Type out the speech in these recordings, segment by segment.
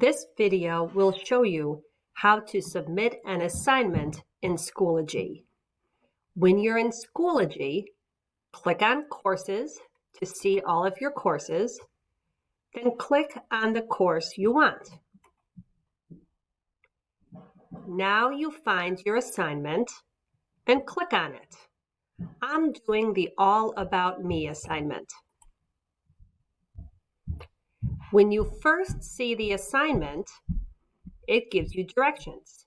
This video will show you how to submit an assignment in Schoology. When you're in Schoology, click on Courses to see all of your courses, then click on the course you want. Now you find your assignment and click on it. I'm doing the All About Me assignment. When you first see the assignment, it gives you directions.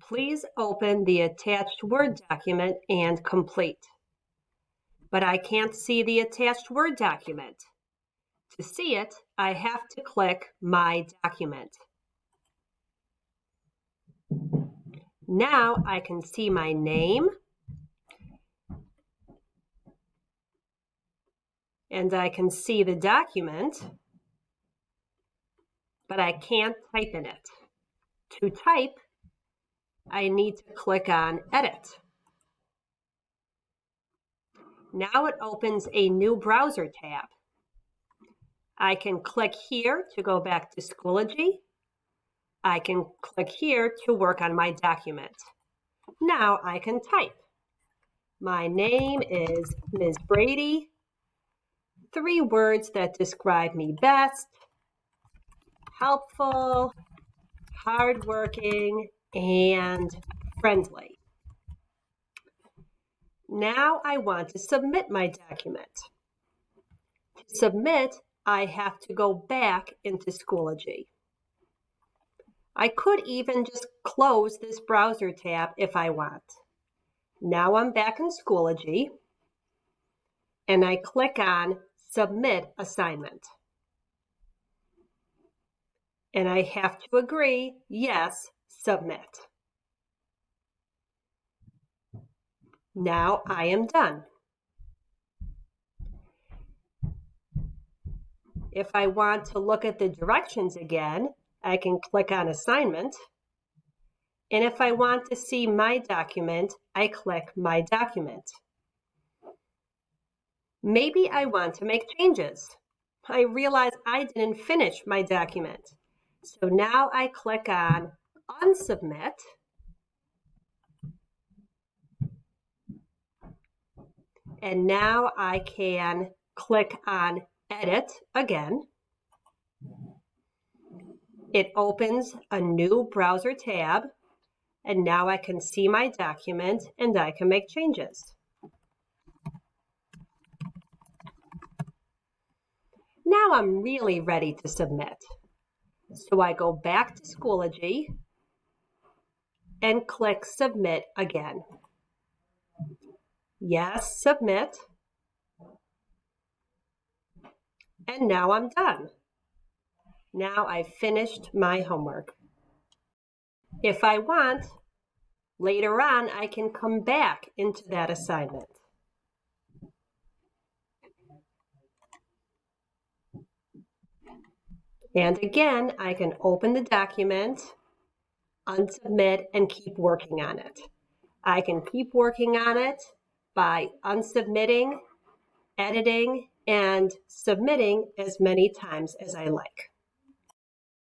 Please open the attached Word document and complete. But I can't see the attached Word document. To see it, I have to click My Document. Now I can see my name, and I can see the document, but I can't type in it. To type, I need to click on Edit. Now it opens a new browser tab. I can click here to go back to Schoology. I can click here to work on my document. Now I can type. My name is Ms. Brady. 3 words that describe me best: helpful, hardworking, and friendly. Now I want to submit my document. To submit, I have to go back into Schoology. I could even just close this browser tab if I want. Now I'm back in Schoology, and I click on Submit Assignment. And I have to agree, yes, submit. Now I am done. If I want to look at the directions again, I can click on Assignment. And if I want to see my document, I click My Document. Maybe I want to make changes. I realize I didn't finish my document. So now I click on Unsubmit. And now I can click on Edit again. It opens a new browser tab, and now I can see my document and I can make changes. Now I'm really ready to submit. So I go back to Schoology and click Submit again. Yes, submit. And now I'm done. Now I've finished my homework. If I want, later on I can come back into that assignment. And again, I can open the document, unsubmit, and keep working on it. I can keep working on it by unsubmitting, editing, and submitting as many times as I like.